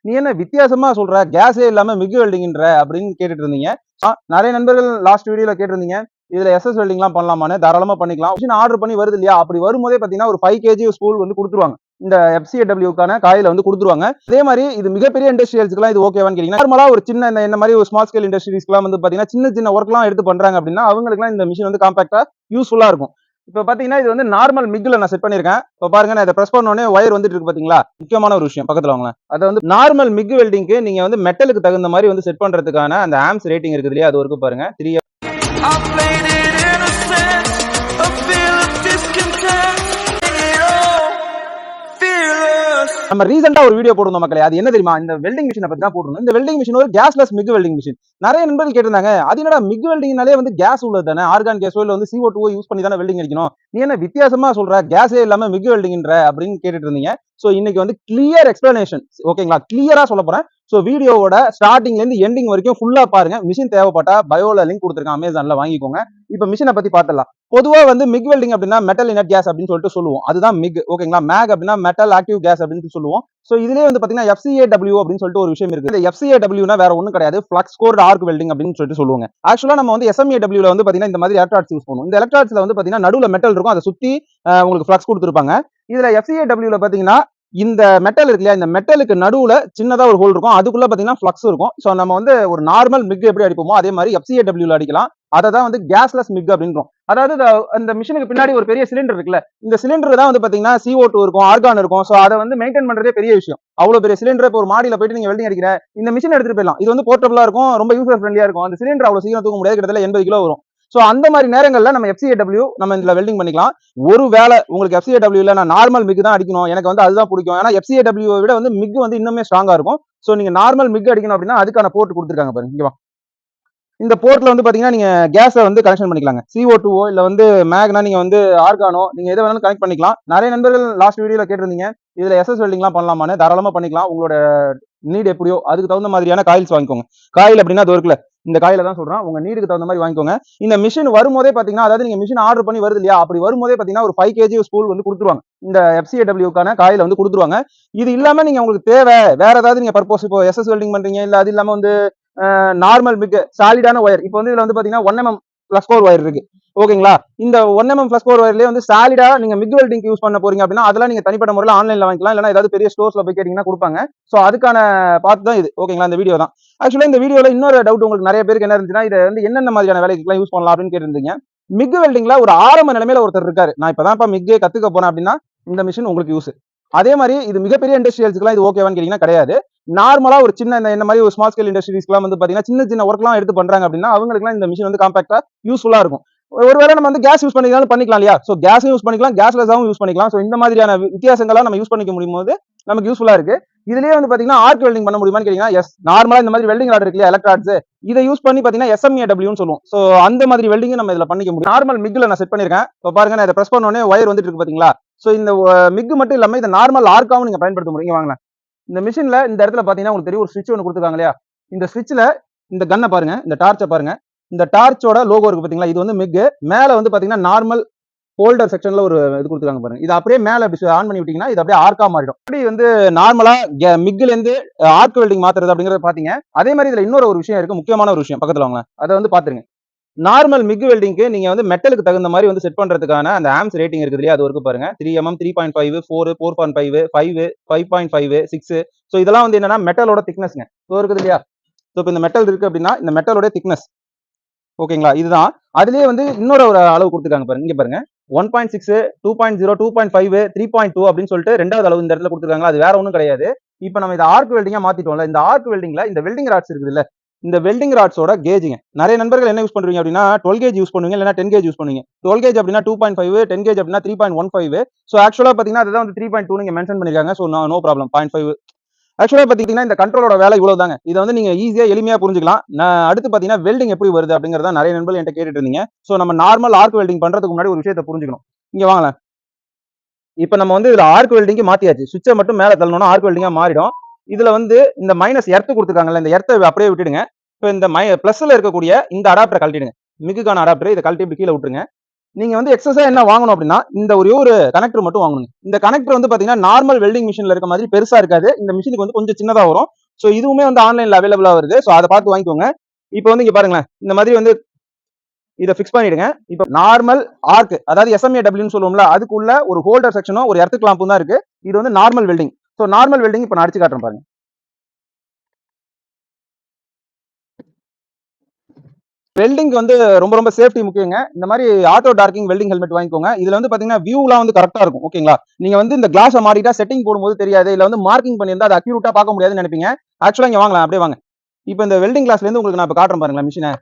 நீ என்ன வித்தியாசமா சொல்ற, கேஸே இல்லாம மிக் வெல்டிங்ன்ற அப்படின்னு கேட்டுட்டு இருந்தீங்க. நிறைய நண்பர்கள் லாஸ்ட் வீடியோல கேட்டிருந்தீங்க, இதுல எஸ்எஸ் வெல்டிங்லாம் பண்ணலாமான்னு. தாராளமா பண்ணிக்கலாம். மிஷின் ஆர்டர் பண்ணி வருது இல்லையா, அப்படி வரும்போதே பாத்தீங்கன்னா ஒரு 5 kg ஸ்பூல் வந்து கொடுத்துருவாங்க. இந்த FCAW காயில வந்து கொடுத்துருவாங்க. அதே மாதிரி இது மிகப்பெரிய இண்டஸ்ட்ரியல்ஸ்க்குலாம் இது ஓகேவான்னு கேட்டீங்கன்னா, நார்மலா ஒரு சின்ன இந்த மாதிரி ஒரு ஸ்மால் ஸ்கேல் இண்டஸ்ட்ரீஸ்க்குலாம் வந்து பாத்தீங்கன்னா சின்ன சின்ன ஒர்க்லாம் எடுத்து பண்றாங்க அப்படின்னா அவங்களுக்குலாம் இந்த மிஷின் வந்து காம்பாக்டா யூஸ்ஃபுல்லா இருக்கும். இப்ப பாத்தீங்கன்னா இது வந்து நார்மல் மிக்ல நான் செட் பண்ணிருக்கேன். இப்ப பாருங்க, நான் இதை பிரஸ் பண்ண உடனே ஒயர் வந்துட்டு இருக்கு பாத்தீங்களா. முக்கியமான ஒரு விஷயம் பக்கத்துல வாங்க. அதை வந்து நார்மல் மிக் வெல்டிங்க்கு நீங்க வந்து மெட்டலுக்கு தகுந்த மாதிரி வந்து செட் பண்றதுக்கான அந்த ஆம்ஸ் ரேட்டிங் இருக்குது இல்லையா, அது வரைக்கும் பாருங்க. 3 நம்ம ரீசெண்டா ஒரு வீடியோ போடுறோம் மக்களே. அது என்ன தெரியுமா, இந்த வெல்டிங் மிஷினை பத்தி தான் போட்டுருந்தோம். இந்த வெல்டிங் மிஷின் ஒரு கேஸ்லெஸ் மிக் வெல்டிங் மிஷின். நிறைய நண்பர்கள் கேட்டிருந்தாங்க, அது என்னடா மிக் வெல்டிங்னாலே வந்து கேஸ் உள்ளது தானே, ஆர்கான் கேஸோ இல்ல வந்து CO2 யூஸ் பண்ணி தானே வெல்டிங் அடிக்கணும், நீ என்ன வித்தியாசமா சொல்ற, கேஸே இல்லாம மிக் வெல்டிங்ன்ற அப்படின்னு கேட்டுட்டு இருந்தீங்க. சோ இன்னைக்கு வந்து கிளியர் எக்ஸ்பிளனேஷன், ஓகேங்களா, கிளியரா சொல்ல போறேன். சோ வீடியோவோட ஸ்டார்டிங்ல இருந்து எண்டிங் வரைக்கும் ஃபுல்லா பாருங்க. மிஷின் தேவைப்பட்டா பயோல லிங்க் கொடுத்துருக்கேன், அமேசான்ல வாங்கிக்கோங்க. இப்ப மிஷினை பத்தி பார்த்தலாம். பொதுவா வந்து மிக் வெல்டிங் அப்படின்னா மெட்டல் இனட் கேஸ் அப்படின்னு சொல்லிட்டு சொல்லுவோம். அதுதான் மிக், ஓகேங்களா. மேக் அப்படின்னா மெட்டல் ஆக்டிவ் கேஸ் அப்படின்னு சொல்லுவோம். சோ இதுலயே வந்து பாத்தீங்கன்னா FCAW அப்படின்னு சொல்லிட்டு ஒரு விஷயம் இருக்கு. இந்த FCAW வேற ஒண்ணும் கிடையாது, ஃப்ளக்ஸ் கோர்ட் ஆர்க் வெல்டிங் அப்படின்னு சொல்லிட்டு சொல்லுவாங்க. ஆக்சுவலா நம்ம வந்து SMAW வந்து பாத்தீங்கன்னா இந்த மாதிரி எலக்ட்ராட்ஸ் யூஸ் பண்ணுவோம். இந்த எலக்ட்ராட்ஸ்ல வந்து பாத்தீங்கன்னா நடுவுல மெட்டல் இருக்கும், அதை சுத்தி உங்களுக்கு ஃப்ளக்ஸ் கொடுத்துருப்பாங்க. இதுல FCAW பாத்தீங்கன்னா இந்த மெட்டல் இருக்கு இல்லையா, இந்த மெட்டலுக்கு நடுவுல சின்னதா ஒரு ஹோல் இருக்கும், அதுக்குள்ள பாத்தீங்கன்னா ஃப்ளக்ஸ் இருக்கும். சோ நம்ம வந்து ஒரு நார்மல் மிக் எப்படி அடிப்போமோ அதே மாதிரி FCAW அடிக்கலாம். அதை தான் வந்து கேஸ்லெஸ் மிக் அப்படின்றோம். அதாவது அந்த மிஷினுக்கு பின்னாடி ஒரு பெரிய சிலிண்டர் இருக்குல்ல, இந்த சிலிண்டர் தான் வந்து பாத்தீங்கன்னா CO2 இருக்கும், ஆர்கான் இருக்கும். சோ அதை வந்து மெயின்டைன் பண்றதே பெரிய விஷயம். அவ்வளவு பெரிய சிலிண்டர் இப்போ ஒரு மாடியில போயிட்டு நீங்க வெல்டிங் அடிக்கிற இந்த மிஷின் எடுத்துட்டு போயிடலாம். இது வந்து போர்ட்டபிளா இருக்கும், ரொம்ப யூசர் ஃப்ரெண்ட்லியா இருக்கும். அந்த சிலிண்டர் அவ்வளவு சீக்கிரம் தூக்க முடியாது, கிட்டத்தட்ட 80 கிலோ வரும். சோ அந்த மாதிரி நேரங்கள்ல நம்ம FCAW நம்ம இதுல வெல்டிங் பண்ணிக்கலாம். ஒரு வேளை உங்களுக்கு FCAW இல்ல, நான் நார்மல் மிக் தான் அடிக்கணும், எனக்கு வந்து அதுதான் பிடிக்கும், ஏன்னா FCAW விட வந்து மிக் வந்து இன்னுமே ஸ்ட்ராங்கா இருக்கும். சோ நீங்க நார்மல் மிக் அடிக்கணும் அப்படின்னா அதுக்கான போர்ட் கொடுத்துருக்காங்க பாருங்க, இங்க வா. இந்த போர்ட்ல வந்து பாத்தீங்கன்னா நீங்க கேஸை வந்து கனெக்ஷன் பண்ணிக்கலாங்க. CO2 இல்ல வந்து மேக்னா நீங்க வந்து ஆர்கானோ நீங்க எதை வேணாலும் கனெக்ட் பண்ணிக்கலாம். நிறைய நண்பர்கள் லாஸ்ட் வீடியோல கேட்டிருந்தீங்க, இதுல எஸ்எஸ் வெல்டிங்லாம் பண்ணலாமான்னு. தாராளமா பண்ணிக்கலாம். உங்களோட நீட் எப்படியோ அதுக்கு தகுந்த மாதிரியான காயில்ஸ் வாங்கிக்கோங்க. காயில் அப்படின்னா அது இருக்குல்ல, இந்த காயில தான் சொல்றேன், உங்க நீடுக்கு தகுந்த மாதிரி வாங்கிக்கோங்க. இந்த மிஷின் வரும்போதே பாத்தீங்கன்னா, அதாவது நீங்க மிஷின் ஆர்டர் பண்ணி வருது இல்லையா, அப்படி வரும்போதே பாத்தீங்கன்னா ஒரு 5 kg ஸ்பூல் வந்து கொடுத்துருவாங்க. இந்த FCAW காயில வந்து கொடுத்துருவாங்க. இது இல்லாம நீங்க உங்களுக்கு தேவை வேற ஏதாவது நீங்க பர்பஸ், இப்போ எஸ்எஸ் வெல்டிங் பண்றீங்க, இல்ல அது இல்லாம வந்து நார்மல் மிக் சாலிடான ஒயர், இப்போ வந்து இதுல வந்து பாத்தீங்கன்னா 1mm பிளஸ் கோர் ஒயர் இருக்கு, ஓகேங்களா. இந்த 1mm பிளஸ் கோர் ஒயர்லயே வந்து சாலிடா நீங்க மிக் வெல்டிங் யூஸ் பண்ண போறீங்க அப்படின்னா அதெல்லாம் நீங்க தனிப்பட்ட முறையில் ஆன்லைன்ல வாங்கிக்கலாம், இல்லைன்னா ஏதாவது பெரிய ஸ்டோர்ஸ்ல போய் கேட்டீங்கன்னா கொடுப்பாங்க. சோ அதுக்கான பார்த்து தான் இது, ஓகேங்களா. இந்த வீடியோ தான். ஆக்சுவலா இந்த வீடியோல இன்னொரு டவுட் உங்களுக்கு நிறைய பேருக்கு என்ன இருந்துச்சுன்னா, இதை வந்து என்னென்ன மாதிரியான வேலைக்கு யூஸ் பண்ணலாம் அப்படின்னு கேட்டிருந்தீங்க. மிக் வெல்டிங்ல ஒரு ஆரம்ப நிலைமையில ஒருத்தர் இருக்காரு, நான் இப்பதான் மிக்கே கத்துக்க போறேன் அப்படின்னா இந்த மிஷின் உங்களுக்கு யூஸ். அதே மாதிரி இது மிகப்பெரிய இண்டஸ்ட்ரியல்ஸ்க்குலாம் இது ஓகேவான்னு கேட்டீங்கன்னா கிடையாது. நார்மலா ஒரு சின்ன இந்த மாதிரி ஒரு ஸ்மால் ஸ்கேல் இண்டஸ்ட்ரீஸ்க்குலாம் வந்து பாத்தீங்கன்னா சின்ன சின்ன ஒர்க்லாம் எடுத்து பண்றாங்க அப்படின்னா அவங்களுக்குலாம் இந்த மிஷின் வந்து காம்பாக்டா யூஸ்ஃபுல்லா இருக்கும். ஒருவேளை நம்ம வந்து கேஸ் யூஸ் பண்ணிக்கலாம் பண்ணிக்கலாம் இல்லையா, சோ கேஸும் யூஸ் பண்ணிக்கலாம், கேஸ்லெஸ்ஸாவும் யூஸ் பண்ணிக்கலாம். சோ இந்த மாதிரியான வித்தியாசங்களா நம்ம யூஸ் பண்ணிக்க முடியும் போது நமக்கு யூஸ்ஃபுல்லா இருக்கு. இதுலயே வந்து பாத்தீங்கன்னா ஆர்க் வெல்டிங் பண்ண முடியுமான்னு கேட்டீங்கன்னா எஸ். நார்மலா இந்த மாதிரி வெல்டிங் ராட் இருக்கு இல்லையா, எலக்ட்ராட்ஸ், இதை யூஸ் பண்ணி பாத்தீங்கன்னா SMAW சொல்லுவோம். சோ அந்த மாதிரி வெல்டிங் நம்ம இதுல பண்ணிக்க முடியும். நார்மல் மிக்ல நான் செட் பண்ணிருக்கேன். இப்போ பாருங்க, நான் இதை பிரஸ் பண்ண உடனே ஒயர் வந்துட்டு இருக்கு பாத்தீங்களா. சோ இந்த மிக் மட்டும் இல்லாம இந்த நார்மல் ஆர்க்காவும் நீங்க பயன்படுத்த முடியும். வாங்க, இந்த மிஷின்ல இந்த இடத்துல பாத்தீங்கன்னா உங்களுக்கு தெரியும் ஒரு சுவிட்ச் ஒன்று கொடுத்துருக்காங்க இல்லையா. இந்த சுவிட்ச்ல இந்த கன்னை பாருங்க, இந்த டார்ச்சை பாருங்க, இந்த டார்ச்சோட லோகோ இருக்கு பாத்தீங்களா, இது வந்து மிக். மேல வந்து பாத்தீங்கன்னா நார்மல் ஹோல்டர் செக்ஷன்ல ஒரு இது கொடுத்துருக்காங்க பாருங்க. இது அப்படியே மேல ஆன் பண்ணி விட்டீங்கன்னா இது அப்படியே ஆர்க்கா மாறிடும். அப்படி வந்து நார்மலா மிக்ல இருந்து ஆர்க் வெல்டிங் மாத்துறது அப்படிங்கறத பாத்தீங்க. அதே மாதிரி இதுல இன்னொரு ஒரு விஷயம் இருக்கு, முக்கியமான ஒரு விஷயம், பக்கத்துல வாங்க, அதை வந்து பாத்துருங்க. நார்மல் மிக் வெல்டிங்க்கு நீங்க வந்து மெட்டலுக்கு தகுந்த மாதிரி வந்து செட் பண்றதுக்கான அந்த ஆம்ஸ் ரேட்டிங் இருக்குது இல்லையா, அது வரைக்கும் பாருங்க. 3mm, 3.5, 4, 4.5, 5, 5.5, 6. சோ இதெல்லாம் வந்து என்னன்னா மெட்டலோட திக்னஸ்ங்க. சோ இருக்குது இல்லையா. சோ இப்போ இந்த மெட்டல் இருக்கு அப்படின்னா இந்த மெட்டலோட திக்னஸ், ஓகேங்களா, இதுதான். அதுலயே வந்து இன்னொரு ஒரு அளவு கொடுத்துருக்காங்க பாருங்க, இங்க பாருங்க. 1.6, 2.0, 2.5, 3.2 அப்படின்னு சொல்லிட்டு ரெண்டாவது அளவு இந்த இடத்துல கொடுத்துருக்காங்க. அது வேற ஒன்றும் கிடையாது. இப்போ நம்ம இதை ஆர்க் வெல்டிங்கா மாத்திட்டோம்ல, இந்த ஆர்க் வெல்டிங்ல இந்த வெல்டிங் ராட்ஸ் இருக்குது இல்ல, இந்த வெல்டிங் ராட்ஸோட கேஜிங்க. நிறைய நண்பர்கள் என்ன யூஸ் பண்றீங்க அப்படின்னா 12 கேஜ் யூஸ் பண்ணுவீங்க, இல்லைன்னா 10 கேஜ் யூஸ் பண்ணுவீங்க. 12 கேஜ் அப்படின்னா 2.5, 10 கேஜ் அப்படின்னா 3.15. ஸோ ஆக்சுவலா பாத்தீங்கன்னா அதுதான் வந்து 3.2 நீங்க மென்ஷன் பண்ணிருக்காங்க. So no problem, 0.5. ஆக்சுவலா பாத்தீங்கன்னா இந்த கண்ட்ரோலோட வேலை இவ்வளவு தாங்க. இதை வந்து நீங்க ஈஸியா எளிமையா புரிஞ்சுக்கலாம். நான் அடுத்து பாத்தீங்கன்னா வெல்டிங் எப்படி வருது அப்படிங்கறத நிறைய நண்பர்கள் என்கிட்ட கேட்டுட்டு இருந்தீங்க. ஸோ நம்ம நார்மல் ஆர்க் வெல்டிங் பண்றதுக்கு முன்னாடி ஒரு விஷயத்தை புரிஞ்சுக்கணும். இங்க வாங்கலாம். இப்ப நம்ம வந்து இதுல ஆர்க் வெல்டிங் மாத்தியாச்சு. சுவிட்சை மட்டும் மேல தள்ளணும்னா ஆர்க் வெல்டிங்கா மாறிடும். இதுல வந்து இந்த மைனஸ் எர்த் கொடுத்துருக்காங்கல்ல, இந்த எர்த்தை அப்படியே விட்டுடுங்க. இப்போ இந்த பிளஸ்ல இருக்கக்கூடிய இந்த அடாப்டரை கழட்டிடுங்க. மிகுக்கான அடாப்டர் இதை கழட்டி இப்படி கீழே விட்டுருங்க. நீங்க வந்து எக்ஸஸா என்ன வாங்கணும் அப்படின்னா இந்த ஒரே ஒரு கனெக்டர் மட்டும் வாங்கணும். இந்த கனெக்டர் வந்து பாத்தீங்கன்னா நார்மல் வெல்டிங் மிஷின்ல இருக்க மாதிரி பெருசா இருக்காது. இந்த மிஷினுக்கு வந்து கொஞ்சம் சின்னதா வரும். ஸோ இதுவுமே வந்து ஆன்லைன்ல அவைலபிளா வருது. ஸோ அதை பார்த்து வாங்கிக்கோங்க. இப்போ வந்து இங்க பாருங்களேன், இந்த மாதிரி வந்து இதை ஃபிக்ஸ் பண்ணிடுங்க. இப்போ நார்மல் ஆர்க், அதாவது SMAWன்னு சொல்லுவோம்ல, அதுக்குள்ள ஒரு ஹோல்டர் செக்ஷனும் ஒரு எர்த் கிளாம்பும் தான் இருக்கு. இது வந்து normal welding. So normal welding இப்போ நான் அடிச்சு காட்டுறேன் பாருங்க. வெல்டிங் வந்து ரொம்ப ரொம்ப சேஃப்டி முக்கியங்க. இந்த மாதிரி ஆட்டோ டார்க்கிங் வெல்டிங் ஹெல்மெட் வாங்கிக்கோங்க. இதுல வந்து பாத்தீங்கன்னா வியூலாம் வந்து கரெக்டா இருக்கும். ஓகேங்களா? நீங்க வந்து இந்த கிளாஸை மாட்டிட்டா செட்டிங் போடும்போது தெரியாது, இல்ல வந்து மார்க்கிங் பண்ணியிருந்தா அது அக்யூரேட்டா பார்க்க முடியாதுன்னு நினைப்பீங்க. ஆக்சுவலா இங்க வாங்கலாம், அப்படியே வாங்க. இப்போ இந்த வெல்டிங் கிளாஸ்ல இருந்து உங்களுக்கு நான் இப்போ காட்டுறேன் பாருங்களேன் மிஷினை.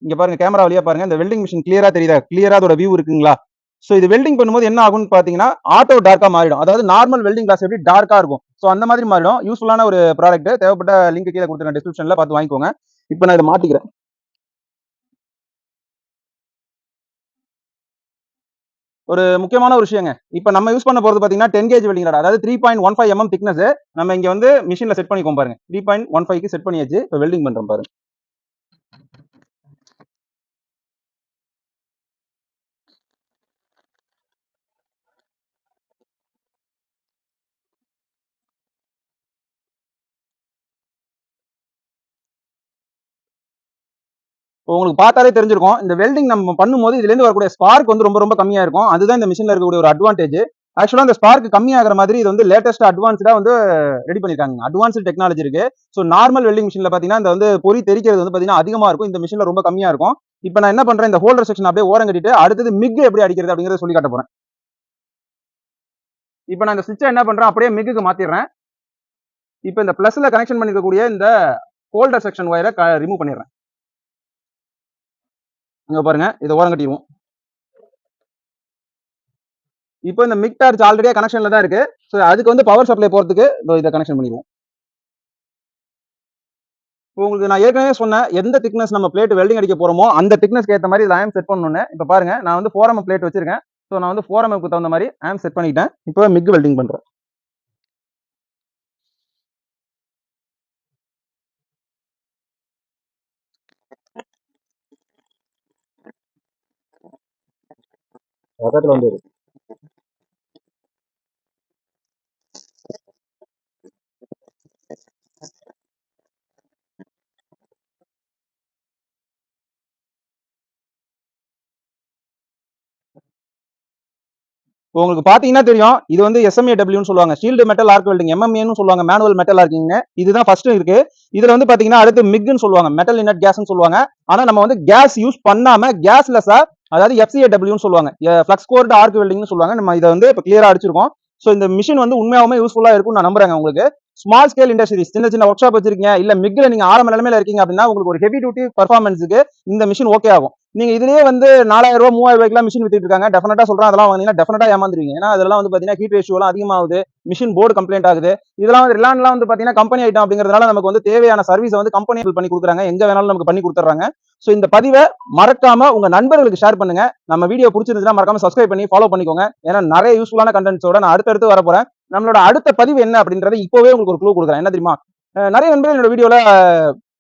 இங்க பாருங்க, கேமரா வழியா பாருங்க, இந்த வெல்டிங் மிஷின் கிளியரா தெரியுதா? கிளியரா அதோட வியூ இருக்குங்களா? சோ இது வெல்டிங் பண்ணும்போது என்ன ஆகும்னு பாத்தீங்கன்னா ஆட்டோ டார்க்கா மாறிடும். அதாவது நார்மல் வெல்டிங் கிளாஸ் எப்படி டார்க்கா இருக்கும், சோ அந்த மாதிரி மாறிடும். யூஸ்ஃபுல்லான ஒரு ப்ராடக்ட். தேவைப்பட்ட லிங்க் கீழே கொடுத்துருக்கேன் டிஸ்கிரிப்ஷன்ல, பார்த்து வாங்கிக்கோங்க. இப்போ நான் இதை மாட்டிக்கிறேன். ஒரு முக்கியமான ஒரு விஷயங்க, இப்போ நம்ம யூஸ் பண்ண போறது பாத்தீங்கன்னா 10 கேஜ் வெல்டிங் ராட், அதாவது 3.15 mm திக்னஸ். நம்ம இங்க வந்து மிஷின்ல செட் பண்ணிக்கோம் பாருங்க. 3.15க்கு செட் பண்ணியாச்சு. இப்போ வெல்டிங் பண்றோம் பாருங்க. உங்களுக்கு பார்த்தாலே தெரிஞ்சிருக்கும், இந்த வெல்டிங் நம்ம பண்ணும்போது இதுல இருந்து வரக்கூடிய ஸ்பார்க் வந்து ரொம்ப ரொம்ப கம்மியா இருக்கும். அதுதான் இந்த மிஷின்ல இருக்கக்கூடிய ஒரு அட்வான்டேஜ். ஆக்சுவலா இந்த ஸ்பார்க் கம்மியாகிற மாதிரி இது வந்து லேட்டஸ்ட் அட்வான்ஸ்டா வந்து ரெடி பண்ணிருக்காங்க. அட்வான்ஸ்டு டெக்னாலஜி இருக்கு. ஸோ நார்மல் வெல்டிங் மிஷின்ல பாத்தீங்கன்னா இந்த வந்து பொறி தெரிக்கிறது வந்து பாத்தீங்கன்னா அதிகமா இருக்கும். இந்த மிஷின்ல ரொம்ப கம்மியா இருக்கும். இப்போ நான் என்ன பண்றேன், இந்த ஹோல்டர் செக்ஷன் அப்படியே ஓரம் கட்டிட்டு அடுத்தது மிக் எப்படி அடிக்கிறது அப்படிங்கறத சொல்லி காட்ட போறேன். இப்போ நான் இந்த சுவிட்சை என்ன பண்றேன், அப்படியே மிக்குக்கு மாத்திடுறேன். இப்போ இந்த பிளஸ்ல கனெக்ஷன் பண்ணிருக்கக்கூடிய இந்த ஹோல்டர் செக்ஷன் ஒயரை ரிமூவ் பண்ணிடுறேன். இங்க பாருங்க, இதை ஓரம் கட்டிடுவோம். இப்போ இந்த மிக் டார்ச் ஆல்ரெடியா கனெக்ஷன்ல தான் இருக்கு. ஸோ அதுக்கு வந்து பவர் சப்ளை போறதுக்கு இதை கனெக்ஷன் பண்ணிடுவோம். உங்களுக்கு நான் ஏற்கனவே சொன்னேன், எந்த திக்னஸ் நம்ம பிளேட் வெல்டிங் அடிக்க போறோமோ அந்த திக்னஸ்க்கு ஏற்ற மாதிரி ஆம் செட் பண்ணணும்னு. இப்போ பாருங்க, நான் வந்து 4mm பிளேட் வச்சிருக்கேன். ஸோ நான் வந்து 4mm தகுந்த மாதிரி ஆம் செட் பண்ணிட்டேன். இப்போ மிக் வெல்டிங் பண்றேன். பக்கத்துல வந்து உங்களுக்கு பாத்தீங்கன்னா தெரியும், இது வந்து SMAWன்னு சொல்லுவாங்க, ஷீல்டு மெட்டல் ஆர்க் வெல்டிங். MMAன்னு சொல்லுவாங்க, மேனுவல் மெட்டல் ஆர்க்கிங். இதுதான் ஃபர்ஸ்ட் இருக்கு. இதுல வந்து பாத்தீங்கன்னா அடுத்து மிக்னு சொல்லுவாங்க, மெட்டல் இனட் கேஸ்னு சொல்லுவாங்க. ஆனா நம்ம வந்து கேஸ் யூஸ் பண்ணாம கேஸ்லெஸ்ஸா, அதாவது FCAWன்னு சொல்லுவாங்க, ஃப்ளக்ஸ் கோர்டு ஆர்க் வெல்டிங்னு சொல்லுவாங்க. நம்ம இதை வந்து இப்போ கிளியரா அடிச்சிருக்கோம். ஸோ இந்த மிஷின் வந்து உண்மையாலுமே யூஸ்ஃபுல்லா இருக்கும்னு நான் நம்புறேங்க. உங்களுக்கு ஸ்மால் ஸ்கேல் இண்டஸ்ட்ரீஸ், சின்ன சின்ன ஒர்க் ஷாப் வச்சிருக்கீங்க, இல்ல மிக்ல நீங்க ஆரம்ப நிலைமையில இருக்கீங்க அப்படின்னா உங்களுக்கு ஒரு ஹெவி டியூட்டி பர்ஃபார்மன்ஸுக்கு இந்த மிஷின் ஓகே ஆகும். நீங்க இதுலயே வந்து 4000 ரூபாய் 3000 ரூபாய்க்குலாம் மிஷின் வித்துட்டு இருக்காங்க. டெஃபினட்டா சொல்றேன், அதெல்லாம் வாங்கினீங்கன்னா டெஃபினட்டா ஏமாந்துருவீங்க. ஏன்னா அதெல்லாம் வந்து பாத்தீங்கன்னா ஹீட் ரேஷியோ எல்லாம் அதிகமாகுது, மிஷின் போர்டு கம்ப்ளைண்ட் ஆகுது. இதெல்லாம் வந்து ரிலான்லாம் வந்து பாத்தீங்கன்னா கம்பெனி ஐட்டம் அப்படிங்கிறதுனால நமக்கு வந்து தேவையான சர்வீஸ் வந்து கம்பெனி பண்ணி கொடுக்குறாங்க, எங்க வேணாலும் நமக்கு பண்ணி கொடுத்துறாங்க. ஸோ இந்த பதிவை மறக்காம உங்க நண்பர்களுக்கு ஷேர் பண்ணுங்க. நம்ம வீடியோ பிடிச்சிருந்துச்சுன்னா மறக்காம சப்ஸ்கிரைப் பண்ணி ஃபாலோ பண்ணிக்கோங்க. ஏன்னா நிறைய யூஸ்ஃபுல்லான கண்டென்ட்ஸோட நான் அடுத்தடுத்து வர போறேன். நம்மளோட அடுத்த பதிவு என்ன அப்படின்றத இப்பவே உங்களுக்கு ஒரு க்ளூ கொடுக்குறேன். என்ன தெரியுமா, நிறைய நண்பர்கள் என்னோட வீடியோல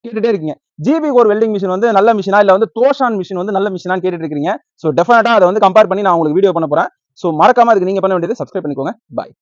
கேட்டுட்டே இருக்கீங்க, ஜிபி கோர் வெல்டிங் மிஷின் வந்து நல்ல மிஷினா, இல்ல வந்து தோஷான் மிஷின் வந்து நல்ல மிஷினான்னு கேட்டுட்டு இருக்கீங்க. ஸோ டெஃபினட்டா அதை வந்து கம்பேர் பண்ணி நான் உங்களுக்கு வீடியோ பண்ண போறேன். ஸோ மறக்காம அதுக்கு நீங்க பண்ண வேண்டியது சப்ஸ்கிரைப் பண்ணிக்கோங்க. பாய்.